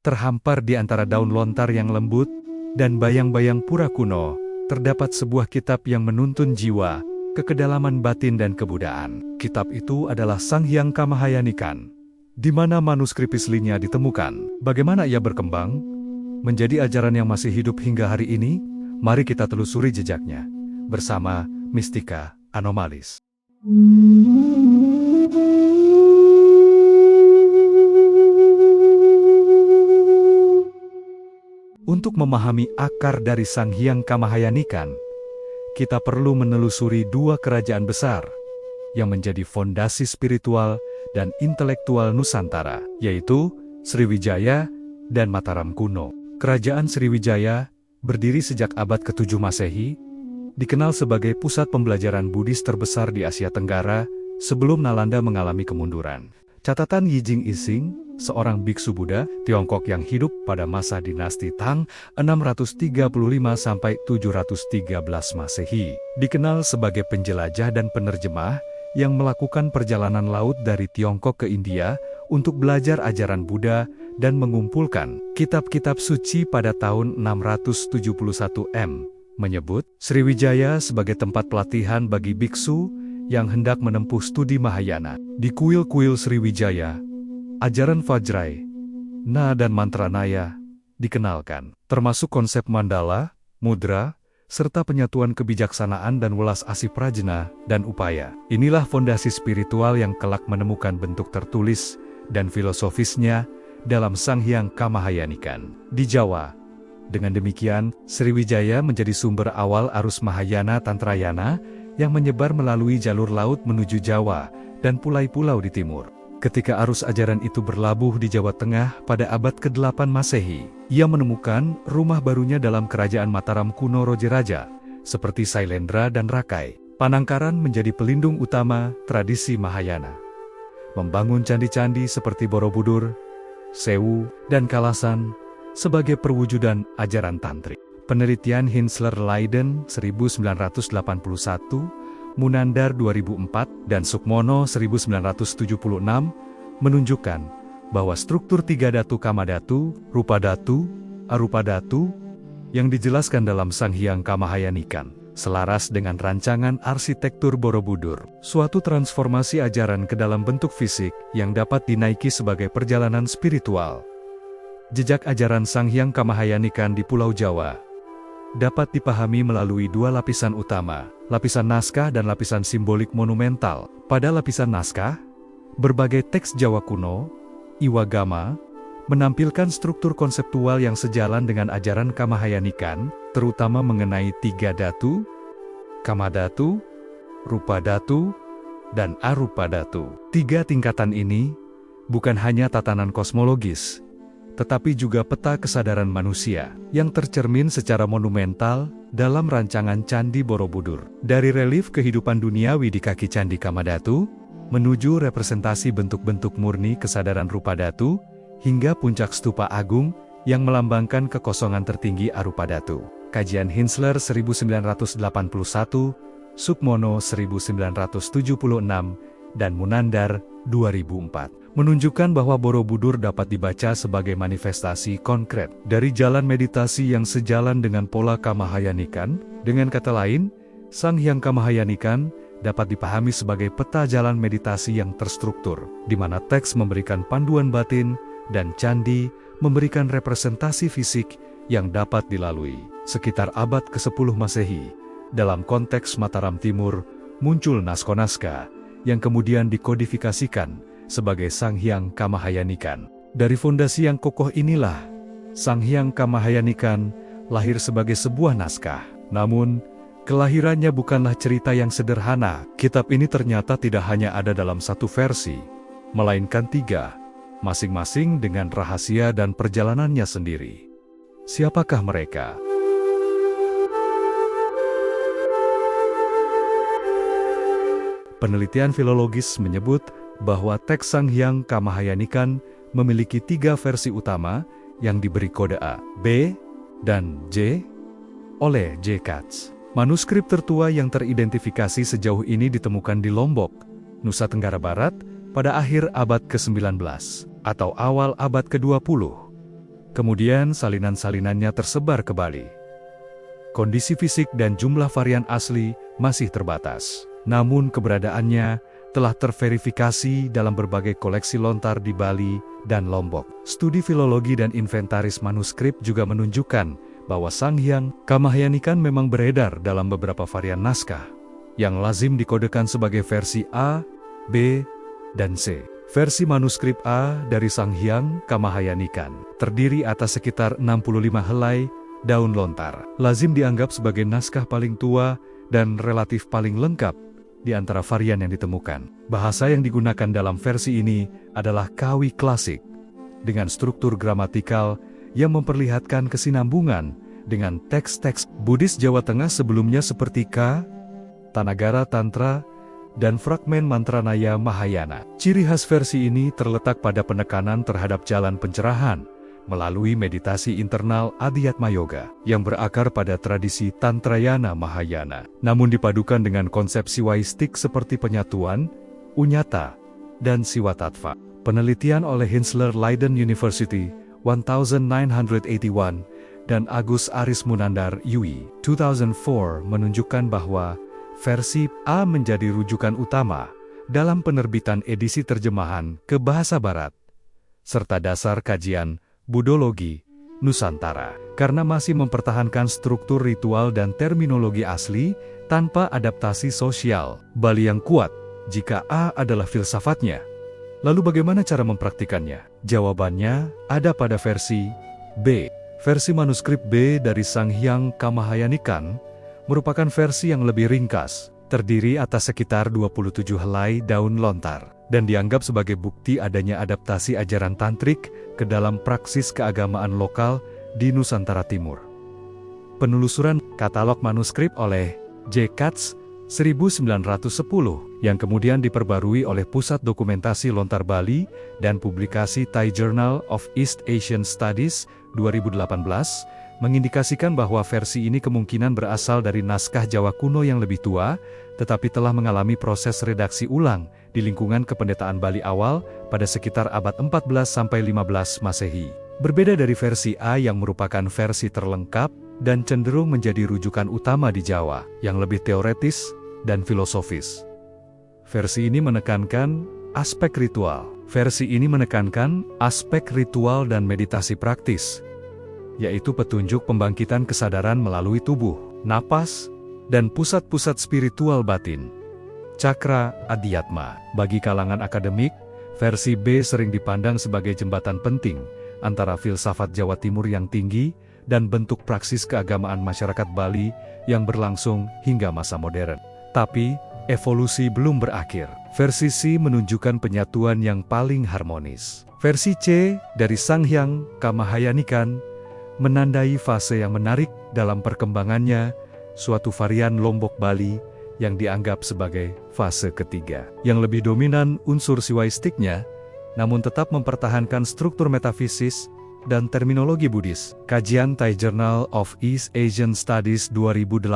Terhampar di antara daun lontar yang lembut dan bayang-bayang pura kuno, terdapat sebuah kitab yang menuntun jiwa ke kedalaman batin dan kebudayaan. Kitab itu adalah Sanghyang Kamahayanikan, di mana manuskrip aslinya ditemukan. Bagaimana ia berkembang menjadi ajaran yang masih hidup hingga hari ini? Mari kita telusuri jejaknya bersama Mistika Anomalis. Untuk memahami akar dari Sanghyang Kamahayanikan, kita perlu menelusuri dua kerajaan besar yang menjadi fondasi spiritual dan intelektual Nusantara, yaitu Sriwijaya dan Mataram kuno. Kerajaan Sriwijaya berdiri sejak abad ke-7 Masehi, dikenal sebagai pusat pembelajaran Buddhis terbesar di Asia Tenggara sebelum Nalanda mengalami kemunduran. Catatan Yijing Ising, seorang biksu Buddha Tiongkok yang hidup pada masa dinasti Tang 635–713 Masehi, dikenal sebagai penjelajah dan penerjemah yang melakukan perjalanan laut dari Tiongkok ke India untuk belajar ajaran Buddha dan mengumpulkan kitab-kitab suci pada tahun 671 M, menyebut Sriwijaya sebagai tempat pelatihan bagi biksu yang hendak menempuh studi Mahayana. Di kuil-kuil Sriwijaya, ajaran Vajray, Na dan mantra Naya dikenalkan, termasuk konsep mandala, mudra, serta penyatuan kebijaksanaan dan welas asih prajna dan upaya. Inilah fondasi spiritual yang kelak menemukan bentuk tertulis dan filosofisnya dalam Sanghyang Kamahayanikan di Jawa. Dengan demikian, Sriwijaya menjadi sumber awal arus Mahayana Tantrayana yang menyebar melalui jalur laut menuju Jawa dan pulau-pulau di timur. Ketika arus ajaran itu berlabuh di Jawa Tengah pada abad ke-8 Masehi, ia menemukan rumah barunya dalam kerajaan Mataram kuno Rojeraja, seperti Sailendra dan Rakai. Panangkaran menjadi pelindung utama tradisi Mahayana. Membangun candi-candi seperti Borobudur, Sewu, dan Kalasan sebagai perwujudan ajaran tantrik. Penelitian Hensler Leiden 1981, Munandar 2004, dan Sukmono 1976 menunjukkan bahwa struktur tiga datu Kamadhatu, Rupadhatu, Arupadhatu yang dijelaskan dalam Sanghyang Kamahayanikan selaras dengan rancangan arsitektur Borobudur, suatu transformasi ajaran ke dalam bentuk fisik yang dapat dinaiki sebagai perjalanan spiritual. Jejak ajaran Sanghyang Kamahayanikan di Pulau Jawa dapat dipahami melalui dua lapisan utama, lapisan naskah dan lapisan simbolik monumental. Pada lapisan naskah, berbagai teks Jawa kuno, Iwagama, menampilkan struktur konseptual yang sejalan dengan ajaran Kamahayanikan, terutama mengenai tiga datu, Kamadhatu, Rupadhatu, dan Arupadhatu. Tiga tingkatan ini bukan hanya tatanan kosmologis, tetapi juga peta kesadaran manusia yang tercermin secara monumental dalam rancangan Candi Borobudur. Dari relief kehidupan duniawi di kaki Candi Kamadhatu, menuju representasi bentuk-bentuk murni kesadaran Rupadhatu, hingga puncak stupa agung yang melambangkan kekosongan tertinggi Arupadhatu. Kajian Hensler 1981, Sukmono 1976, dan Munandar 2004. Menunjukkan bahwa Borobudur dapat dibaca sebagai manifestasi konkret dari jalan meditasi yang sejalan dengan pola Kamahayanikan. Dengan kata lain, Sanghyang Kamahayanikan dapat dipahami sebagai peta jalan meditasi yang terstruktur, di mana teks memberikan panduan batin dan candi memberikan representasi fisik yang dapat dilalui. Sekitar abad ke-10 Masehi, dalam konteks Mataram Timur, muncul naskah-naskah yang kemudian dikodifikasikan sebagai Sanghyang Kamahayanikan. Dari fondasi yang kokoh inilah, Sanghyang Kamahayanikan lahir sebagai sebuah naskah. Namun, kelahirannya bukanlah cerita yang sederhana. Kitab ini ternyata tidak hanya ada dalam satu versi, melainkan tiga, masing-masing dengan rahasia dan perjalanannya sendiri. Siapakah mereka? Penelitian filologis menyebut bahwa teks Sanghyang Kamahayanikan memiliki tiga versi utama yang diberi kode A, B, dan J oleh J. Katz. Manuskrip tertua yang teridentifikasi sejauh ini ditemukan di Lombok, Nusa Tenggara Barat, pada akhir abad ke-19 atau awal abad ke-20. Kemudian salinan-salinannya tersebar ke Bali. Kondisi fisik dan jumlah varian asli masih terbatas. Namun keberadaannya telah terverifikasi dalam berbagai koleksi lontar di Bali dan Lombok. Studi filologi dan inventaris manuskrip juga menunjukkan bahwa Sanghyang Kamahayanikan memang beredar dalam beberapa varian naskah, yang lazim dikodekan sebagai versi A, B, dan C. Versi manuskrip A dari Sanghyang Kamahayanikan terdiri atas sekitar 65 helai daun lontar. Lazim dianggap sebagai naskah paling tua dan relatif paling lengkap di antara varian yang ditemukan. Bahasa yang digunakan dalam versi ini adalah Kawi klasik, dengan struktur gramatikal yang memperlihatkan kesinambungan dengan teks-teks Buddhis Jawa Tengah sebelumnya seperti Tanagara Tantra, dan fragmen Mantranaya Mahayana. Ciri khas versi ini terletak pada penekanan terhadap jalan pencerahan melalui meditasi internal Adhyatma Yoga yang berakar pada tradisi Tantrayana Mahayana, namun dipadukan dengan konsep siwaistik seperti penyatuan, unyata, dan siwatattva. Penelitian oleh Hensler Leiden University 1981 dan Agus Aris Munandar UI 2004 menunjukkan bahwa versi A menjadi rujukan utama dalam penerbitan edisi terjemahan ke bahasa Barat, serta dasar kajian Buddhologi Nusantara, karena masih mempertahankan struktur ritual dan terminologi asli tanpa adaptasi sosial Bali yang kuat. Jika A adalah filsafatnya, lalu bagaimana cara mempraktikannya? Jawabannya ada pada versi B. Versi manuskrip B dari Sanghyang Kamahayanikan merupakan versi yang lebih ringkas, terdiri atas sekitar 27 helai daun lontar, dan dianggap sebagai bukti adanya adaptasi ajaran tantrik ke dalam praksis keagamaan lokal di Nusantara Timur. Penelusuran katalog manuskrip oleh J. Katz 1910 yang kemudian diperbarui oleh Pusat Dokumentasi Lontar Bali dan publikasi Thai Journal of East Asian Studies 2018 mengindikasikan bahwa versi ini kemungkinan berasal dari naskah Jawa kuno yang lebih tua, tetapi telah mengalami proses redaksi ulang di lingkungan kependetaan Bali awal pada sekitar abad 14–15 Masehi. Berbeda dari versi A yang merupakan versi terlengkap dan cenderung menjadi rujukan utama di Jawa, yang lebih teoretis dan filosofis. Versi ini menekankan aspek ritual. Versi ini menekankan aspek ritual dan meditasi praktis, yaitu petunjuk pembangkitan kesadaran melalui tubuh, napas, dan pusat-pusat spiritual batin. Cakra Adhyatma. Bagi kalangan akademik, versi B sering dipandang sebagai jembatan penting antara filsafat Jawa Timur yang tinggi dan bentuk praksis keagamaan masyarakat Bali yang berlangsung hingga masa modern. Tapi, evolusi belum berakhir. Versi C menunjukkan penyatuan yang paling harmonis. Versi C dari Sanghyang Kamahayanikan menandai fase yang menarik dalam perkembangannya, suatu varian Lombok Bali yang dianggap sebagai fase ketiga, yang lebih dominan unsur siwaistiknya, namun tetap mempertahankan struktur metafisis dan terminologi Buddhis. Kajian Thai Journal of East Asian Studies 2018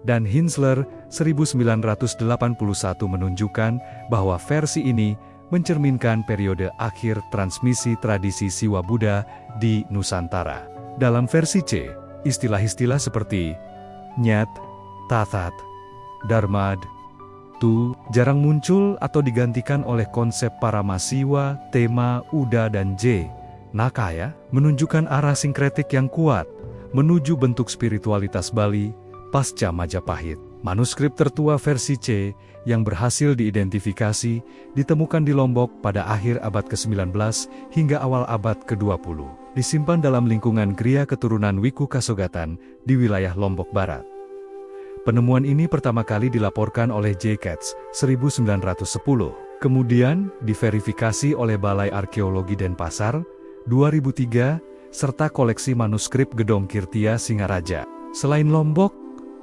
dan Hensler 1981 menunjukkan bahwa versi ini mencerminkan periode akhir transmisi tradisi Siwa Buddha di Nusantara. Dalam versi C, istilah-istilah seperti Nyat, Tathat, Dharmad, Tu jarang muncul atau digantikan oleh konsep Paramasiwa, Tema, Uda, dan J. Nakaya, menunjukkan arah sinkretik yang kuat menuju bentuk spiritualitas Bali pasca Majapahit. Manuskrip tertua versi C yang berhasil diidentifikasi ditemukan di Lombok pada akhir abad ke-19 hingga awal abad ke-20. Disimpan dalam lingkungan Gria keturunan Wiku Kasogatan di wilayah Lombok Barat. Penemuan ini pertama kali dilaporkan oleh J. Katz 1910. Kemudian diverifikasi oleh Balai Arkeologi Denpasar 2003 serta koleksi manuskrip Gedong Kirtia Singaraja. Selain Lombok,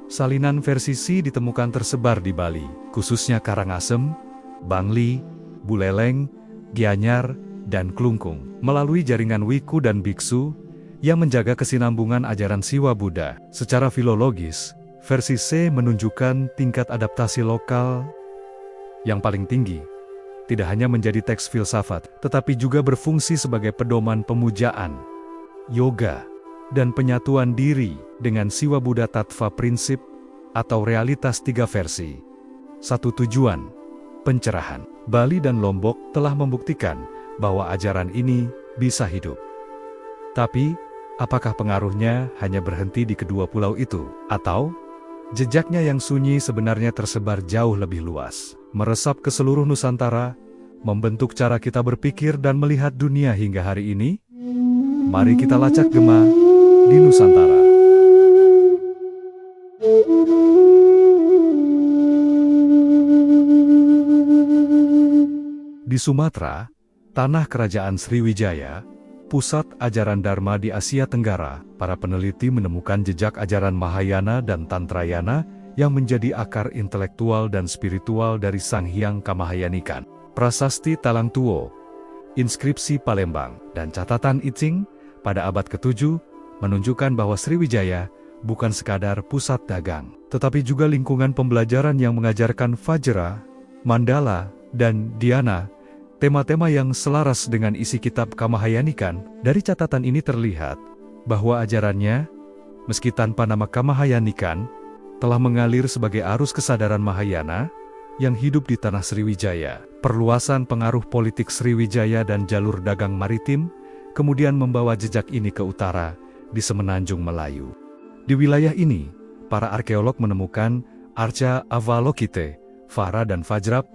salinan versi C ditemukan tersebar di Bali, khususnya Karangasem, Bangli, Buleleng, Gianyar, dan Klungkung, melalui jaringan Wiku dan Biksu yang menjaga kesinambungan ajaran Siwa Buddha. Secara filologis, versi C menunjukkan tingkat adaptasi lokal yang paling tinggi. Tidak hanya menjadi teks filsafat, tetapi juga berfungsi sebagai pedoman pemujaan yoga, dan penyatuan diri dengan Siwa Buddha Tattva prinsip atau realitas tiga versi. Satu tujuan, pencerahan. Bali dan Lombok telah membuktikan bahwa ajaran ini bisa hidup. Tapi, apakah pengaruhnya hanya berhenti di kedua pulau itu? Atau, jejaknya yang sunyi sebenarnya tersebar jauh lebih luas, meresap ke seluruh Nusantara, membentuk cara kita berpikir dan melihat dunia hingga hari ini? Mari kita lacak gema di Nusantara. Di Sumatera, tanah kerajaan Sriwijaya, pusat ajaran Dharma di Asia Tenggara, para peneliti menemukan jejak ajaran Mahayana dan Tantrayana yang menjadi akar intelektual dan spiritual dari Sang Hyang Kamahayanikan. Prasasti Talang Tuo, inskripsi Palembang, dan catatan I Ching pada abad ke-7 menunjukkan bahwa Sriwijaya bukan sekadar pusat dagang, tetapi juga lingkungan pembelajaran yang mengajarkan Vajra, Mandala, dan Dhyana, tema-tema yang selaras dengan isi kitab Kamahayanikan. Dari catatan ini terlihat bahwa ajarannya, meski tanpa nama Kamahayanikan, telah mengalir sebagai arus kesadaran Mahayana yang hidup di tanah Sriwijaya. Perluasan pengaruh politik Sriwijaya dan jalur dagang maritim kemudian membawa jejak ini ke utara di Semenanjung Melayu. Di wilayah ini, para arkeolog menemukan Arca Avalokite, Vara dan Vajra,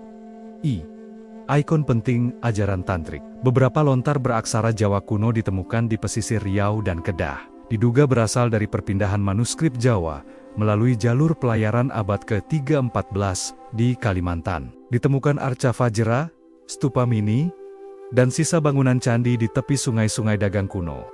ikon penting ajaran tantrik. Beberapa lontar beraksara Jawa kuno ditemukan di pesisir Riau dan Kedah. Diduga berasal dari perpindahan manuskrip Jawa melalui jalur pelayaran abad ke-3-14 di Kalimantan. Ditemukan arca Vajra, stupa mini, dan sisa bangunan candi di tepi sungai-sungai dagang kuno.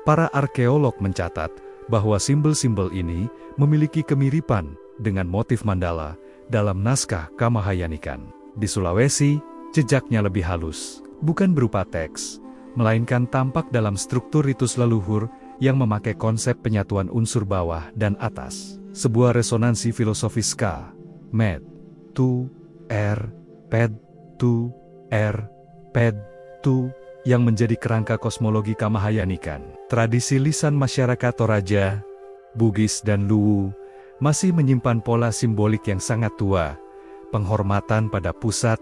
Para arkeolog mencatat bahwa simbol-simbol ini memiliki kemiripan dengan motif mandala dalam naskah Kamahayanikan. Di Sulawesi, jejaknya lebih halus, bukan berupa teks, melainkan tampak dalam struktur ritus leluhur yang memakai konsep penyatuan unsur bawah dan atas. Sebuah resonansi filosofis K, Med, Tu, R, Ped, Tu, R, Ped, Tu, yang menjadi kerangka kosmologi Kamahayanikan. Tradisi lisan masyarakat Toraja, Bugis dan Luwu masih menyimpan pola simbolik yang sangat tua, penghormatan pada pusat,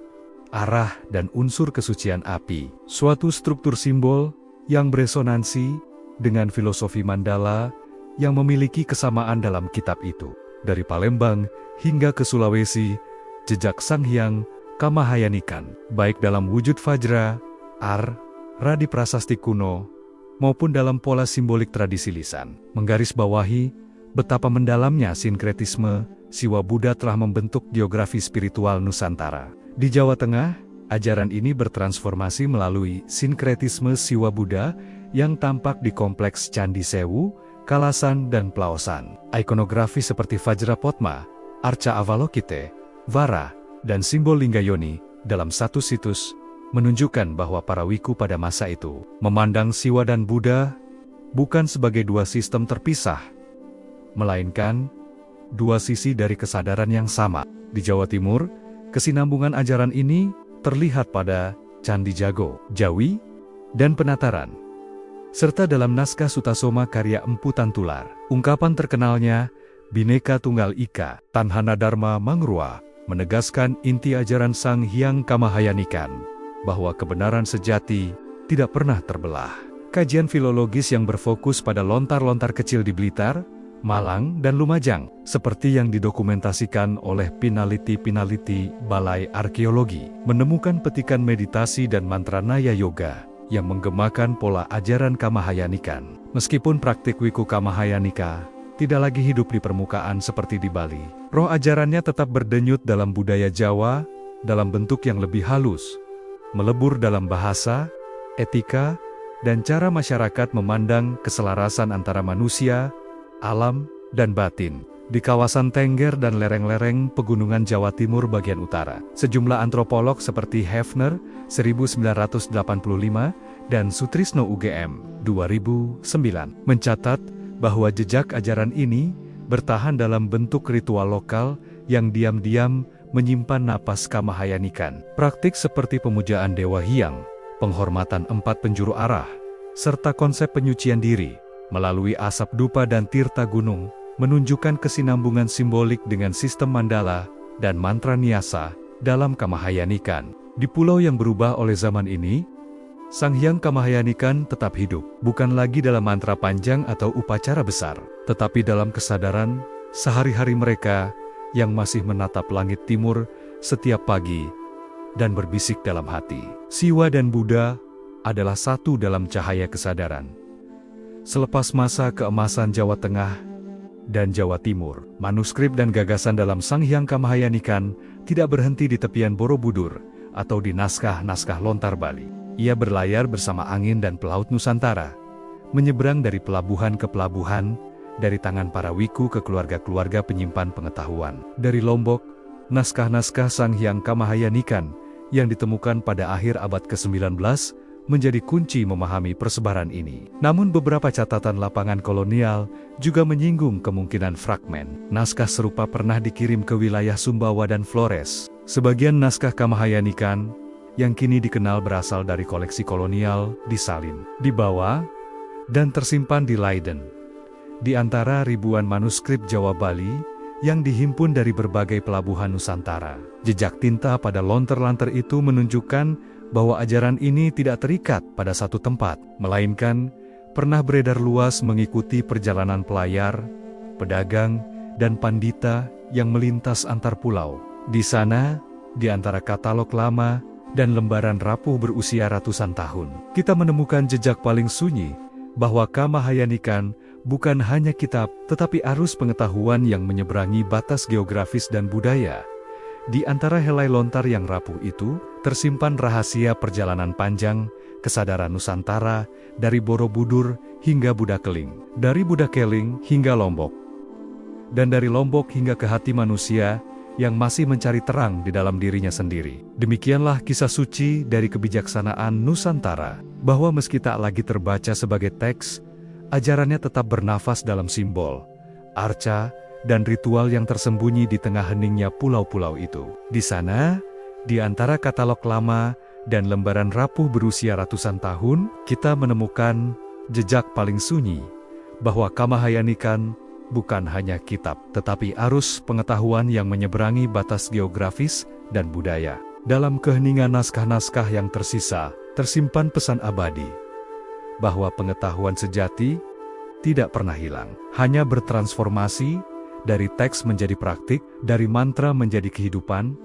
arah dan unsur kesucian api. Suatu struktur simbol yang beresonansi dengan filosofi Mandala yang memiliki kesamaan dalam kitab itu. Dari Palembang hingga ke Sulawesi, jejak Sang Hyang Kamahayanikan, baik dalam wujud Vajra, Ra di prasasti kuno, maupun dalam pola simbolik tradisi lisan, menggarisbawahi betapa mendalamnya sinkretisme Siwa Buddha telah membentuk geografi spiritual Nusantara. Di Jawa Tengah, ajaran ini bertransformasi melalui sinkretisme Siwa Buddha yang tampak di kompleks Candi Sewu, Kalasan, dan Plaosan. Ikonografi seperti Vajra Potma, Arca Avalokite, Vara, dan simbol Linggayoni dalam satu situs menunjukkan bahwa para wiku pada masa itu memandang Siwa dan Buddha bukan sebagai dua sistem terpisah, melainkan dua sisi dari kesadaran yang sama. Di Jawa Timur, kesinambungan ajaran ini terlihat pada Candi Jago, Jawi, dan Penataran, serta dalam naskah Sutasoma karya Empu Tantular. Ungkapan terkenalnya, Bhinneka Tunggal Ika, Tanhana Dharma Mangrua, menegaskan inti ajaran Sang Hyang Kamahayanikan, bahwa kebenaran sejati tidak pernah terbelah. Kajian filologis yang berfokus pada lontar-lontar kecil di Blitar, Malang, dan Lumajang, seperti yang didokumentasikan oleh peneliti-peneliti Balai Arkeologi, menemukan petikan meditasi dan mantra Naya Yoga yang menggemakan pola ajaran Kamahayanikan. Meskipun praktik Wiku Kamahayanika tidak lagi hidup di permukaan seperti di Bali, roh ajarannya tetap berdenyut dalam budaya Jawa, dalam bentuk yang lebih halus, melebur dalam bahasa, etika, dan cara masyarakat memandang keselarasan antara manusia, alam, dan batin. Di kawasan Tengger dan lereng-lereng pegunungan Jawa Timur bagian utara, sejumlah antropolog seperti Hefner, 1985, dan Sutrisno UGM, 2009, mencatat bahwa jejak ajaran ini bertahan dalam bentuk ritual lokal yang diam-diam menyimpan napas Kamahayanikan. Praktik seperti pemujaan Dewa Hyang, penghormatan 4 penjuru arah, serta konsep penyucian diri melalui asap dupa dan tirta gunung, menunjukkan kesinambungan simbolik dengan sistem mandala dan mantra nyasa dalam Kamahayanikan. Di pulau yang berubah oleh zaman ini, Sang Hyang Kamahayanikan tetap hidup, bukan lagi dalam mantra panjang atau upacara besar, tetapi dalam kesadaran sehari-hari mereka yang masih menatap langit timur setiap pagi dan berbisik dalam hati. Siwa dan Buddha adalah satu dalam cahaya kesadaran. Selepas masa keemasan Jawa Tengah dan Jawa Timur, manuskrip dan gagasan dalam Sang Hyang Kamahayanikan tidak berhenti di tepian Borobudur atau di naskah-naskah lontar Bali. Ia berlayar bersama angin dan pelaut Nusantara, menyeberang dari pelabuhan ke pelabuhan, dari tangan para wiku ke keluarga-keluarga penyimpan pengetahuan. Dari Lombok, naskah-naskah Sang Hyang Kamahayanikan yang ditemukan pada akhir abad ke-19 menjadi kunci memahami persebaran ini. Namun beberapa catatan lapangan kolonial juga menyinggung kemungkinan fragmen. Naskah serupa pernah dikirim ke wilayah Sumbawa dan Flores. Sebagian naskah Kamahayanikan yang kini dikenal berasal dari koleksi kolonial disalin, dibawa, dan tersimpan di Leiden. Di antara ribuan manuskrip Jawa Bali yang dihimpun dari berbagai pelabuhan Nusantara. Jejak tinta pada lontar-lantar itu menunjukkan bahwa ajaran ini tidak terikat pada satu tempat, melainkan pernah beredar luas mengikuti perjalanan pelayar, pedagang, dan pandita yang melintas antar pulau. Di sana, di antara katalog lama dan lembaran rapuh berusia ratusan tahun, kita menemukan jejak paling sunyi bahwa Kamahayanikan bukan hanya kitab, tetapi arus pengetahuan yang menyeberangi batas geografis dan budaya. Di antara helai lontar yang rapuh itu, tersimpan rahasia perjalanan panjang, kesadaran Nusantara, dari Borobudur hingga Budakeling, dari Budakeling hingga Lombok, dan dari Lombok hingga ke hati manusia yang masih mencari terang di dalam dirinya sendiri. Demikianlah kisah suci dari kebijaksanaan Nusantara, bahwa meski tak lagi terbaca sebagai teks, ajarannya tetap bernafas dalam simbol, arca, dan ritual yang tersembunyi di tengah heningnya pulau-pulau itu. Di sana, di antara katalog lama dan lembaran rapuh berusia ratusan tahun, kita menemukan jejak paling sunyi, bahwa Kamahayanikan bukan hanya kitab, tetapi arus pengetahuan yang menyeberangi batas geografis dan budaya. Dalam keheningan naskah-naskah yang tersisa, tersimpan pesan abadi, bahwa pengetahuan sejati tidak pernah hilang, hanya bertransformasi dari teks menjadi praktik, dari mantra menjadi kehidupan,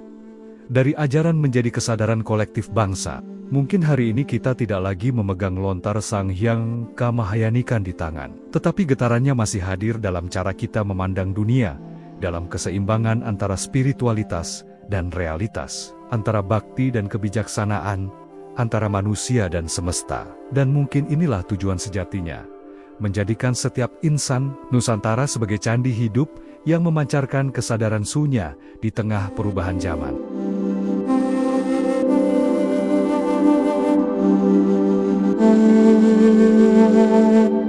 dari ajaran menjadi kesadaran kolektif bangsa. Mungkin hari ini kita tidak lagi memegang lontar Sang Hyang Kamahayanikan di tangan, tetapi getarannya masih hadir dalam cara kita memandang dunia, dalam keseimbangan antara spiritualitas dan realitas, antara bakti dan kebijaksanaan, antara manusia dan semesta. Dan mungkin inilah tujuan sejatinya, menjadikan setiap insan Nusantara sebagai candi hidup yang memancarkan kesadaran sunya di tengah perubahan zaman. Thank you.